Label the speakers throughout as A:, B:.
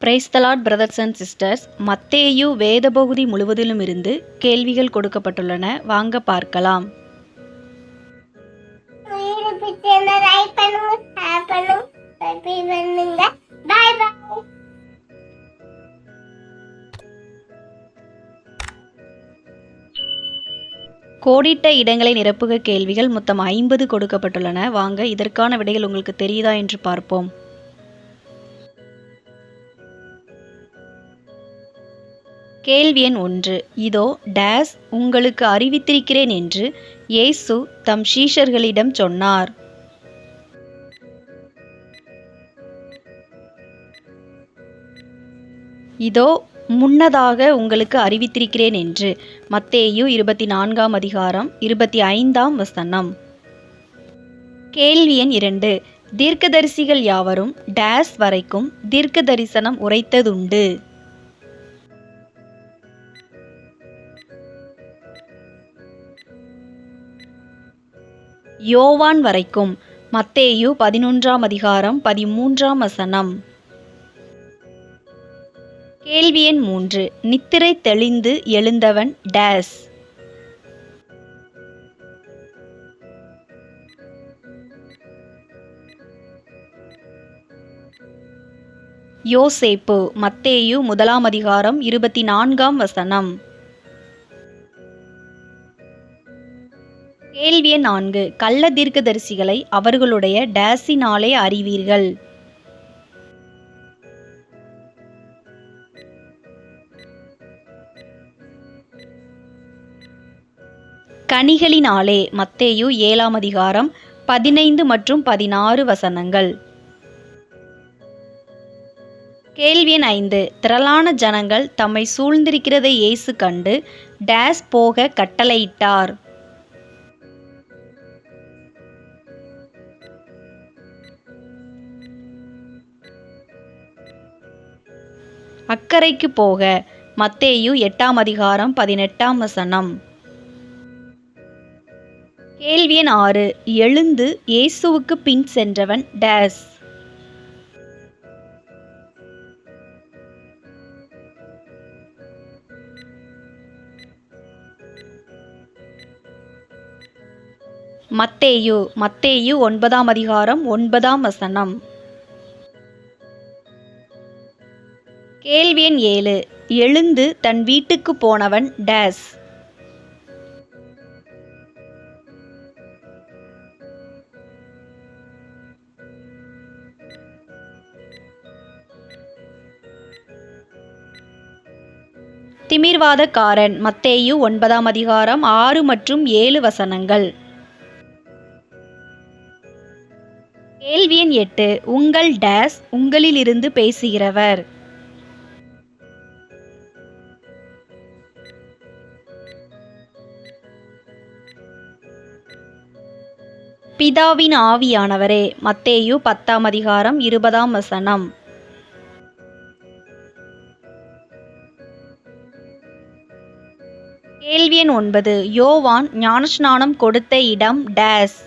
A: Praise the Lord brothers and sisters. மத்தேயு வேத பகுதி முழுவதிலும் இருந்து கேள்விகள் கொடுக்கப்பட்டுள்ளன. வாங்க பார்க்கலாம். கோடிட்ட இடங்களை நிரப்புக கேள்விகள் மொத்தம் 50 கொடுக்கப்பட்டுள்ளன. வாங்க இதற்கான விடைகள் உங்களுக்கு தெரியுதா என்று பார்ப்போம். கேள்வி எண் 1. இதோ டேஸ் உங்களுக்கு அறிவித்திருக்கிறேன் என்று இயேசு தம் சீஷர்களிடம் சொன்னார். இதோ முன்னதாக உங்களுக்கு அறிவித்திருக்கிறேன் என்று. மத்தேயு 24ஆம் அதிகாரம் 25ஆம் வசனம். கேள்வி எண் 2. தீர்க்கதரிசிகள் யாவரும் டேஸ் வரைக்கும் தீர்க்க தரிசனம் உரைத்ததுண்டு. யோவான் வரைக்கும். மத்தேயு 11ஆம் அதிகாரம் 13ஆம் வசனம். கேள்வி எண் 3. நித்திரை தெளிந்து எழுந்தவன் டேஸ். யோசேப்பு. மத்தேயு 1ஆம் அதிகாரம் 24ஆம் வசனம். கேள்வி எண் 4. கள்ள தீர்க்கதரிசிகளை அவர்களுடைய டேஸினாலே அறிவீர்கள். கனிகளினாலே. மத்தேயு 7ஆம் அதிகாரம் 15 மற்றும் 16 வசனங்கள். கேள்வி எண் 5. திரளான ஜனங்கள் தம்மை சூழ்ந்திருக்கிறதை இயேசு கண்டு டேஸ் போக கட்டளையிட்டார். அக்கரைக்கு போக. மத்தேயு 8ஆம் அதிகாரம் 18ஆம் வசனம். கேள்வி எண் 6. எழுந்து இயேசுவுக்கு பின் சென்றவன் டேஸ். மத்தேயு 9ஆம் அதிகாரம் 9ஆம் வசனம். கேள்வி எண் 7. எழுந்து தன் வீட்டுக்கு போனவன் டேஸ். திமிர்வாதக்காரன். மத்தேயு 9ஆம் அதிகாரம் 6 மற்றும் 7 வசனங்கள். கேள்வி எண் 8. உங்கள் டேஸ் உங்களிலிருந்து பேசுகிறவர். பிதாவின் ஆவியானவரே. மத்தேயு 10ஆம் அதிகாரம் 20ஆம் வசனம். கேள்வி எண் 9. யோவான் ஞானஸ்நானம் கொடுத்த இடம் டேஸ்.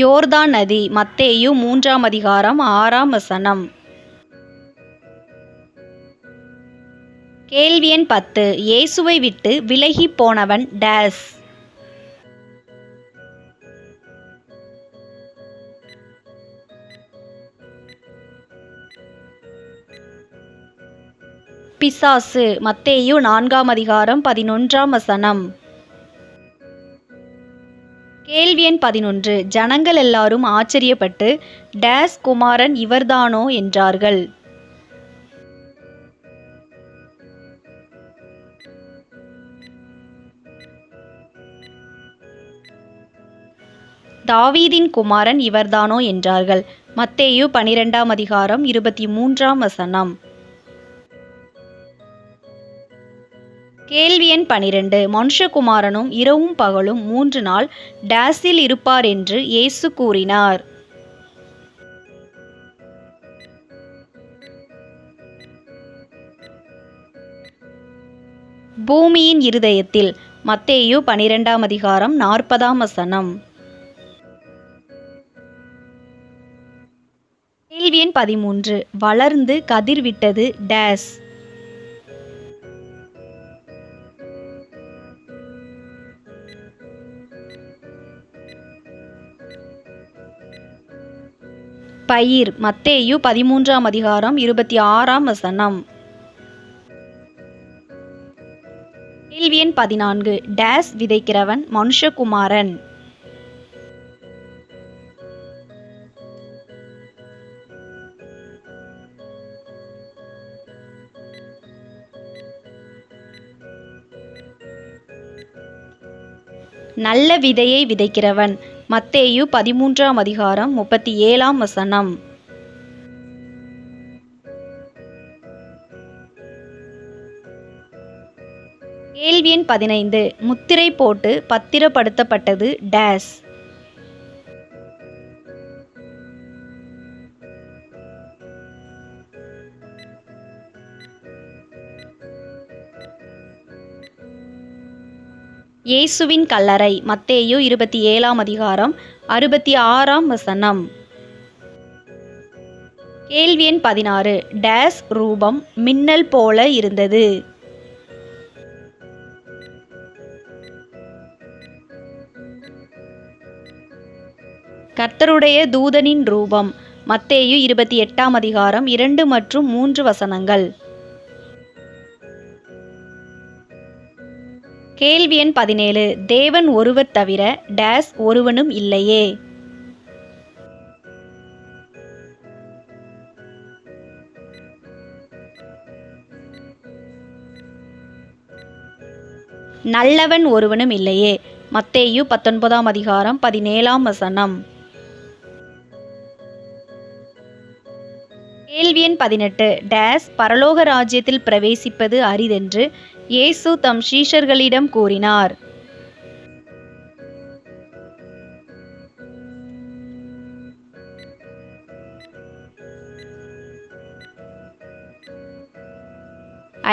A: யோர்தான் நதி. மத்தேயு 3ஆம் அதிகாரம் 6ஆம் வசனம். கேள்வி எண் 10. இயேசுவை விட்டு விலகி போனவன் டேஸ். பிசாசு. மத்தேயு 4ஆம் அதிகாரம் 11ஆம் வசனம். கேள்வி எண் 11. ஜனங்கள் எல்லாரும் ஆச்சரியப்பட்டு டேஸ் குமாரன் இவர்தானோ என்றார்கள். தாவீதின் குமாரன் இவர்தானோ என்றார்கள். மத்தேயு 12ஆம் அதிகாரம் 23ஆம் வசனம். கேள்வி எண் 12. மனுஷகுமாரனும் இரவும் பகலும் 3 நாள் டேஸில் இருப்பார் என்று இயேசு கூறினார். பூமியின் இருதயத்தில். மத்தேயு 12ஆம் அதிகாரம் 40ஆம் வசனம். கேள்வி எண் 13. வளர்ந்து கதிர்விட்டது டேஸ். பயிர். மத்தேயு 13ஆம் அதிகாரம் 26ஆம் வசனம். கேள்வி எண் 14. டேஸ் விதைக்கிறவன் மனுஷகுமாரன். நல்ல விதையை விதைக்கிறவன். மத்தேயு 13ஆம் அதிகாரம் 37ஆம் வசனம். கேள்வி எண் 15. முத்திரை போட்டு பத்திரப்படுத்தப்பட்டது டேஸ். இயேசுவின் கல்லறை. மத்தேயு 27ஆம் அதிகாரம் 66ஆம் வசனம். கேள்வி எண் 16. டேஸ் ரூபம் மின்னல் போல இருந்தது. கர்த்தருடைய தூதனின் ரூபம். மத்தேயு 28ஆம் அதிகாரம் 2 மற்றும் 3 வசனங்கள். கேள்வி எண் 17. தேவன் ஒருவர் தவிர டேஸ் ஒருவனும் இல்லையே. நல்லவன் ஒருவனும் இல்லையே. மத்தேயு 19ஆம் அதிகாரம் 17ஆம் வசனம். கேள்வி எண் 18. டேஸ் பரலோக ராஜ்யத்தில் பிரவேசிப்பது அரிதென்று இயேசு தம் சீஷர்களிடம் கூறினார்.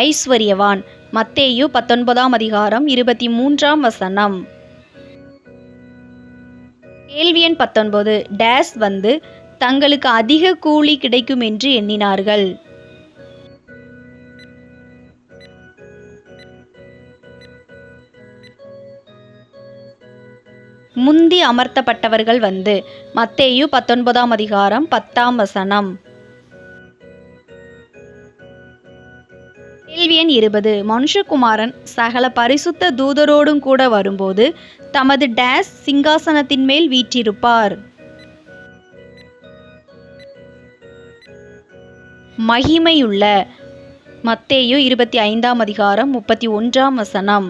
A: ஐஸ்வர்யவான். மத்தேயு 19ஆம் அதிகாரம் 23ஆம் வசனம். கேள்வி எண் 19. டேஸ் வந்து தங்களுக்கு அதிக கூலி கிடைக்கும் என்று எண்ணினார்கள். முந்தி அமர்த்தப்பட்டவர்கள் வந்து. மத்தேயு 19ஆம் அதிகாரம் 10ஆம் வசனம். கேள்வி எண் 20. மனுஷகுமாரன் சகல பரிசுத்த தூதரோடும் கூட வரும்போது தமது டேஸ் சிங்காசனத்தின் மேல் வீற்றிருப்பார். மகிமையுள்ள. மத்தேயு 25ஆம் அதிகாரம் 31ஆம் வசனம்.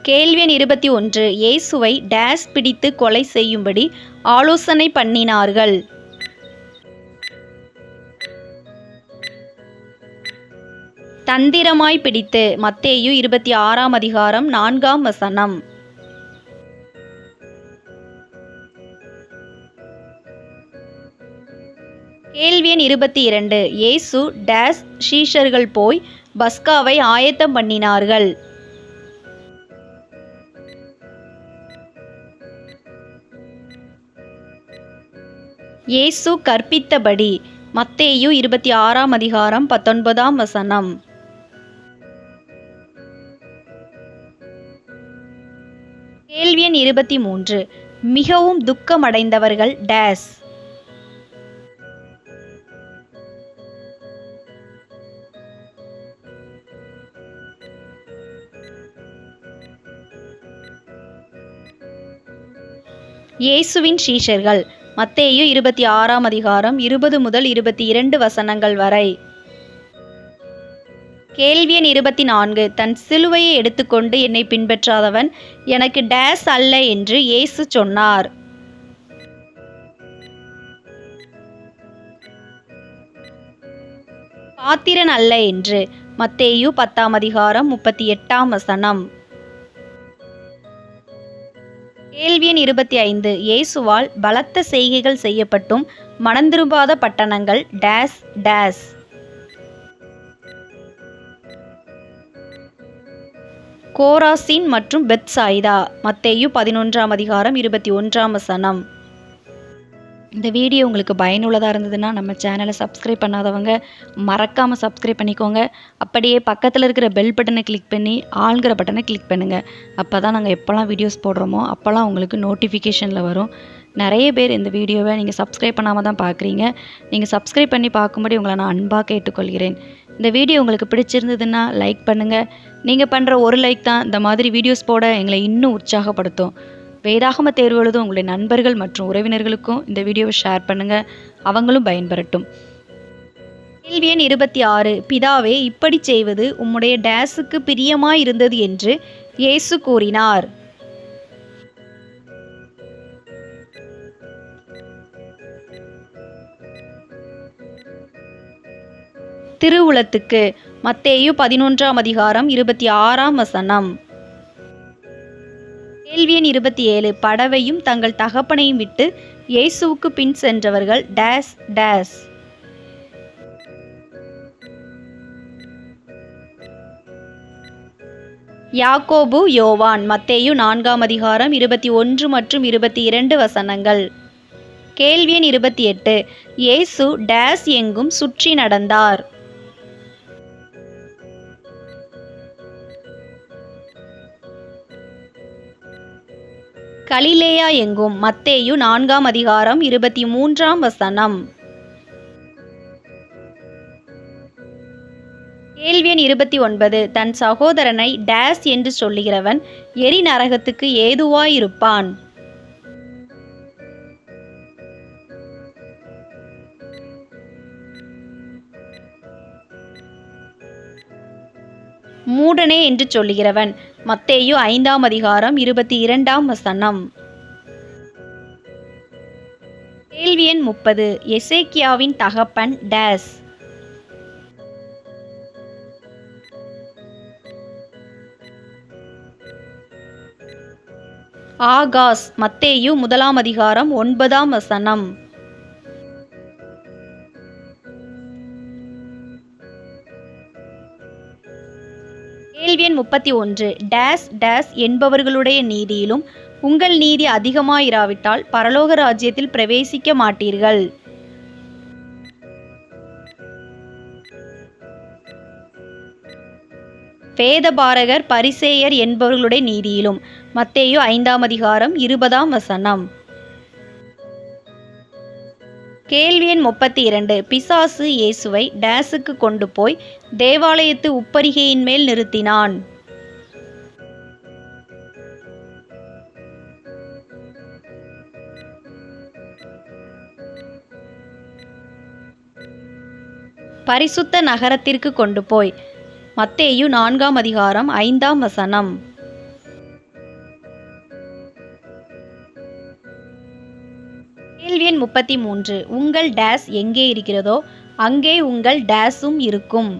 A: கேள்வி எண் 21. இயேசுவை டேஸ் பிடித்து கொலை செய்யும்படி ஆலோசனை பண்ணினார்கள். தந்திரமாய் பிடித்து. மத்தேயு 26ஆம் அதிகாரம் 4ஆம் வசனம். கேள்வி எண் 22. இயேசு டேஸ் சீஷர்கள் போய் பஸ்காவை ஆயத்தம் பண்ணினார்கள். இயேசு கற்பித்தபடி. மத்தேயு 26ஆம் அதிகாரம் 19ஆம் வசனம். கேள்வி எண் 23. மிகவும் துக்கமடைந்தவர்கள் டேஸ். இயேசுவின் சீஷர்கள். மத்தேயு 26ஆம் அதிகாரம் 20 முதல் 22 வசனங்கள் வரை. கேள்வி எண் 24. தன் சிலுவையை எடுத்துக்கொண்டு என்னை பின்பற்றாதவன் எனக்கு டேஸ் அல்ல என்று இயேசு சொன்னார். பாத்திரன் அல்ல என்று. மத்தேயு 10ஆம் அதிகாரம் 38ஆம் வசனம். கேள்வி எண் 25. இயேசுவால் பலத்த செய்கைகள் செய்யப்பட்டும் மனந்திரும்பாத பட்டணங்கள் டேஸ் டேஸ். கோராசின் மற்றும் பெத்சாயிதா. மத்தேயு 11:21. இந்த வீடியோ உங்களுக்கு பயனுள்ளதாக இருந்ததுன்னா நம்ம சேனலை சப்ஸ்கிரைப் பண்ணாதவங்க மறக்காமல் சப்ஸ்கிரைப் பண்ணிக்கோங்க. அப்படியே பக்கத்தில் இருக்கிற பெல் பட்டனை கிளிக் பண்ணி ஆளுங்கிற பட்டனை கிளிக் பண்ணுங்கள். அப்போ தான் நாங்கள் எப்போல்லாம் வீடியோஸ் போடுறோமோ அப்போல்லாம் உங்களுக்கு நோட்டிஃபிகேஷனில் வரும். நிறைய பேர் இந்த வீடியோவை நீங்கள் சப்ஸ்கிரைப் பண்ணாமல் தான் பார்க்குறீங்க. நீங்கள் சப்ஸ்கிரைப் பண்ணி பார்க்கும்படி உங்களை நான் அன்பாக கேட்டுக்கொள்கிறேன். இந்த வீடியோ உங்களுக்கு பிடிச்சிருந்ததுன்னா லைக் பண்ணுங்கள். நீங்கள் பண்ணுற ஒரு லைக் தான் இந்த மாதிரி வீடியோஸ் போட எங்களை இன்னும் உற்சாகப்படுத்தும். வேதாகம தேர்வு எழுதும் உங்களுடைய நண்பர்கள் மற்றும் உறவினர்களுக்கும் இந்த வீடியோவை ஷேர் பண்ணுங்கள், அவங்களும் பயன்பெறட்டும். கேள்வி எண் 26. பிதாவே, இப்படி செய்வது உம்முடைய டேஸுக்கு பிரியமாய் இருந்தது என்று இயேசு கூறினார். திருவுளத்துக்கு. மத்தேயு 11:26. கேள்வி எண் 27. படவையும் தங்கள் தகப்பனையும் விட்டு இயேசுவுக்கு பின் சென்றவர்கள் டேஸ் டேஸ். யாக்கோபு, யோவான். மத்தேயு 4:21 மற்றும் 22. கேள்வி எண் 28. இயேசு டேஸ் எங்கும் சுற்றி நடந்தார். கலிலேயா எங்கும். மத்தேயு 4:23. கேள்வி எண் 29. தன் சகோதரனை டேஸ் என்று சொல்லுகிறவன் எரி நரகத்துக்கு ஏதுவாயிருப்பான். மூடனே என்று சொல்லுகிறவன். மத்தேயு 5:22. கேள்வி எண் 30. எசேக்கியாவின் தகப்பன் டேஸ். ஆகாஸ். மத்தேயு 1:9. கேள்வி எண் 31. டேஸ் டேஸ் என்பவர்களுடைய நீதியிலும் உங்கள் நீதி அதிகமாயிராவிட்டால் பரலோக ராஜ்யத்தில் பிரவேசிக்க மாட்டீர்கள். வேதபாரகர் பரிசேயர் என்பவர்களுடைய நீதியிலும். மத்தேயு 5:20. கேள்வி எண் 32. பிசாசு இயேசுவை டேஸுக்கு கொண்டு போய் தேவாலயத்து உப்பரிகையின் மேல் நிறுத்தினான். பரிசுத்த நகரத்திற்கு கொண்டு போய். மத்தேயு 4:5. கேள்வி எண் 33. உங்கள் டேஸ் எங்கே இருக்கிறதோ அங்கே உங்கள் டேஸும் இருக்கும்.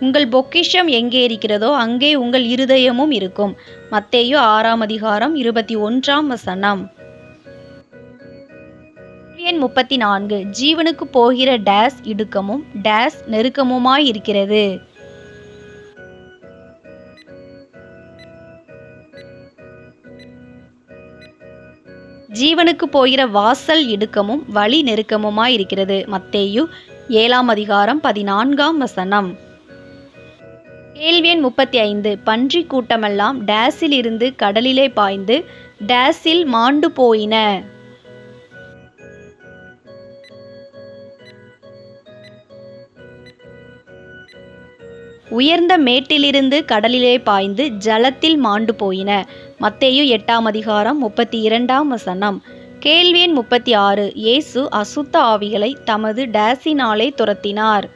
A: உங்கள் பொக்கிஷம் எங்கே இருக்கிறதோ அங்கே உங்கள் இருதயமும் இருக்கும். மத்தேயு 6:21. எண் 34. ஜீவனுக்கு போகிற டேஸ் இடுக்கமும் டேஸ் நெருக்கமுமாயிருக்கிறது. ஜீவனுக்கு போகிற வாசல் இடுக்கமும் வழி நெருக்கமுமாயிருக்கிறது. மத்தேயு 7:14. கேள்வி எண் 35. பன்றி கூட்டமெல்லாம் டேஸில் இருந்து கடலிலே பாய்ந்து டேஸில் மாண்டு போயின. உயர்ந்த மேட்டிலிருந்து கடலிலே பாய்ந்து ஜலத்தில் மாண்டு போயின. மத்தேயு 8:32. கேள்வி எண் 36. இயேசு அசுத்த ஆவிகளை தமது டேஸினாலே துரத்தினார்.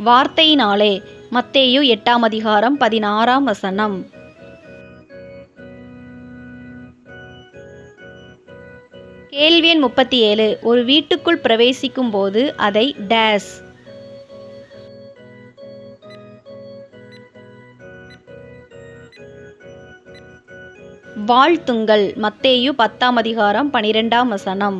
A: வார்த்தையினாலே. மத்தேயு 8:16. கேள்வி எண் 37. ஒரு வீட்டுக்குள் பிரவேசிக்கும் போது அதை டேஸ். வாழ்த்துங்கள் மத்தேயு 10ஆம் அதிகாரம் 12ஆம் வசனம்.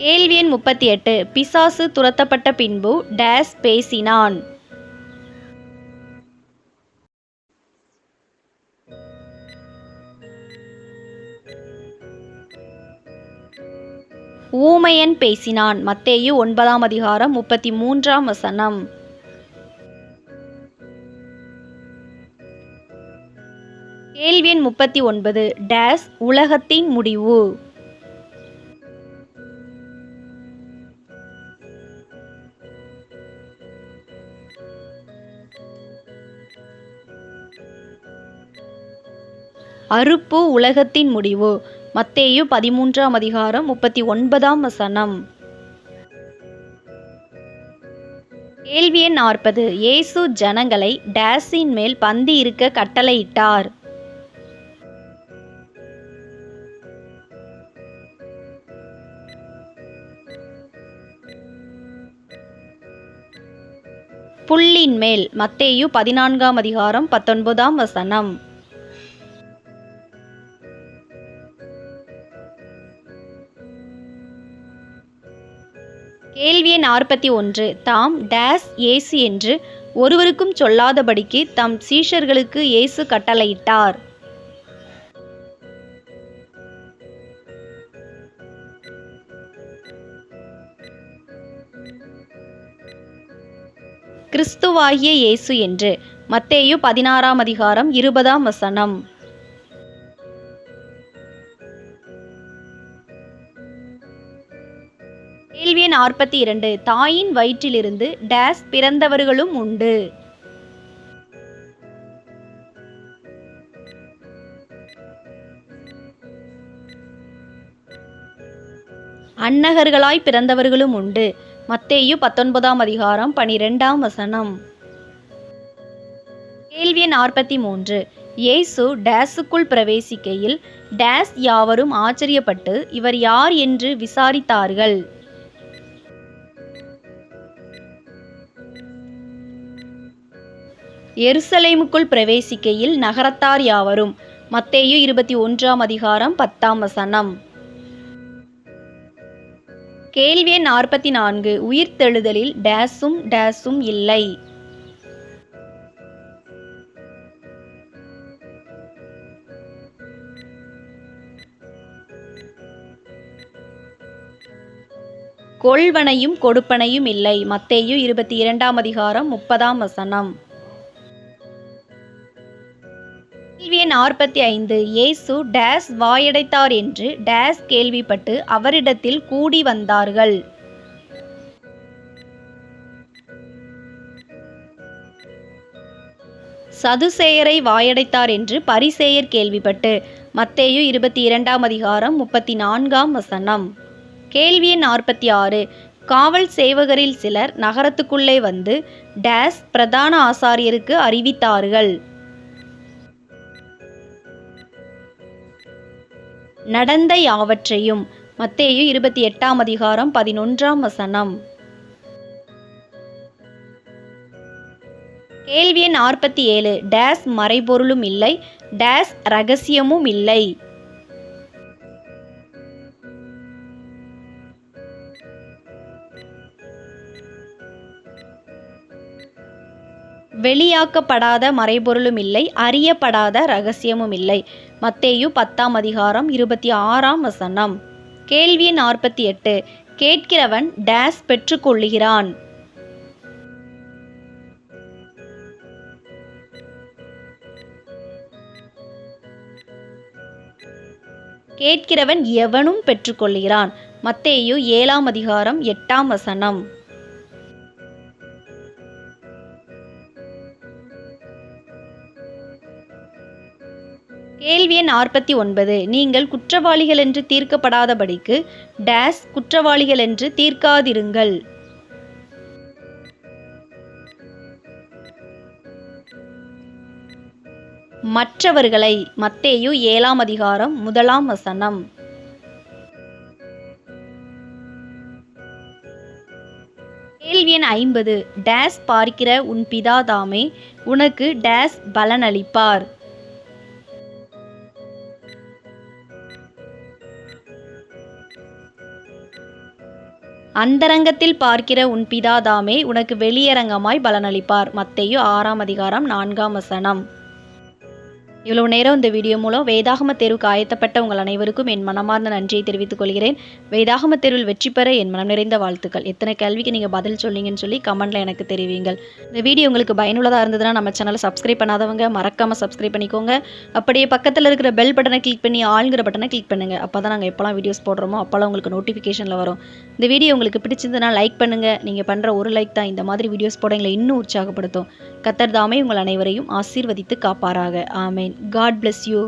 A: கேள்வி எண் 38. பிசாசு துரத்தப்பட்ட பின்பு டேஸ் பேசினான். ஊமையன் பேசினான். மத்தேயு 9ஆம் அதிகாரம் 33ஆம் வசனம். கேள்வி எண் 39. டேஸ் உலகத்தின் முடிவு. அறுப்பு உலகத்தின் முடிவு. மத்தேயு 13ஆம் அதிகாரம் 39ஆம் வசனம். கேள்வி எண் 40. இயேசு ஜனங்களை டேஸின் மேல் பந்தி இருக்க கட்டளையிட்டார். புல்லின் மேல். மத்தேயு 14ஆம் அதிகாரம் 19ஆம் வசனம். கேள்வி எண் 41. தாம் டேஸ் இயேசு என்று ஒருவருக்கும் சொல்லாதபடிக்கு தம் சீஷர்களுக்கு இயேசு கட்டளையிட்டார். கிறிஸ்துவாகிய இயேசு என்று. மத்தேயு 16ஆம் அதிகாரம் 20ஆம் வசனம். கேள்வி எண் 42. தாயின் வயிற்றிலிருந்து டேஸ் பிறந்தவர்களும் உண்டு. அன்னகர்களாய் பிறந்தவர்களும் உண்டு. மத்தேயு 19ஆம் அதிகாரம் 12ஆம் வசனம். கேள்வி எண் 43. இயேசு டேஸுக்குள் பிரவேசிக்கையில் டேஸ் யாவரும் ஆச்சரியப்பட்டு இவர் யார் என்று விசாரித்தார்கள். எருசலேமுக்குள் பிரவேசிக்கையில் நகரத்தார் யாவரும். மத்தேயு 21ஆம் அதிகாரம் 10ஆம் வசனம். கேள்வி எண் 44. உயிர்த்தெழுதலில் டேஸும் டேஸும் இல்லை. கொள்வனையும் கொடுப்பனையும் இல்லை. மத்தேயு 22ஆம் அதிகாரம் 30ஆம் வசனம். கேள்வி எண் 45. இயேசு டேஸ் வாயடைத்தார் என்று டேஸ் கேள்விப்பட்டு அவரிடத்தில் கூடி வந்தார்கள். சதுசேயரை வாயடைத்தார் என்று பரிசேயர் கேள்விப்பட்டு. மத்தேயு 22ஆம் அதிகாரம் 34ஆம் வசனம். கேள்வி எண் 46. காவல் சேவகரில் சிலர் நகரத்துக்குள்ளே வந்து டேஸ் பிரதான ஆசாரியருக்கு அறிவித்தார்கள். நடந்த யாவற்றையும். மத்தேயு 28ஆம் அதிகாரம் 11ஆம் வசனம். கேள்வி எண் 47. டேஸ் மறைபொருளும் இல்லை டேஸ் இரகசியமும் இல்லை. வெளியாக்கப்படாத மறைபொருளும் இல்லை அறியப்படாத இரகசியமும் இல்லை. மத்தேயு 10ஆம் அதிகாரம் 26ஆம் வசனம். கேள்வி எண் 48. கேட்கிறவன் டேஸ் பெற்றுக்கொள்ளுகிறான். கேட்கிறவன் எவனும் பெற்றுக்கொள்ளுகிறான். மத்தேயு 7ஆம் அதிகாரம் 8ஆம் வசனம். கேள்வி எண் 49. நீங்கள் குற்றவாளிகள் என்று தீர்க்கப்படாதபடிக்கு டேஸ் குற்றவாளிகள் என்று தீர்க்காதிருங்கள். மற்றவர்களை. மத்தேயு 7ஆம் அதிகாரம் 1ஆம் வசனம். கேள்வி எண் 50. டேஸ் பார்க்கிற உன் பிதா தாமே உனக்கு டேஸ் பலனளிப்பார். அந்தரங்கத்தில் பார்க்கிற உன் பிதா தாமே உனக்கு வெளியரங்கமாய் பலனளிப்பார். மத்தேயு 6ஆம் அதிகாரம் 4ஆம் வசனம். இவ்வளவு நேரம் இந்த வீடியோ மூலம் வேதாகம தேர்வுக்கு ஆயத்தப்பட்ட உங்கள் அனைவருக்கும் என் மனமார்ந்த நன்றியை தெரிவித்துக் கொள்கிறேன். வேதாகம தேர்வில் வெற்றி பெற என் மனம் நிறைந்த வாழ்த்துக்கள். எத்தனை கேள்விக்கு நீங்கள் பதில் சொன்னீங்கன்னு சொல்லி கமெண்ட்ல எனக்கு தெரிவிங்கள். இந்த வீடியோ உங்களுக்கு பயனுள்ளதாக இருந்ததுன்னா நம்ம சேனலை சப்ஸ்கிரைப் பண்ணாதவங்க மறக்காமல் சப்ஸ்கிரைப் பண்ணிக்கோங்க. அப்படியே பக்கத்தில் இருக்கிற பெல் பட்டனை கிளிக் பண்ணி ஆளுங்கிற பட்டனை கிளிக் பண்ணுங்க. அப்போ தான் நாங்கள் எப்போலாம் வீடியோஸ் போடுறோமோ அப்போலாம் உங்களுக்கு நோட்டிஃபிகேஷனில் வரும். இந்த வீடியோ உங்களுக்கு பிடிச்சிருந்ததுன்னா லைக் பண்ணுங்கள். நீங்கள் பண்ணுற ஒரு லைக் தான் இந்த மாதிரி வீடியோஸ் போட எங்களை இன்னும் உற்சாகப்படுத்தும். கர்த்தர் தாமே உங்கள் அனைவரையும் ஆசீர்வதித்து காப்பாராக. ஆமென். God bless you.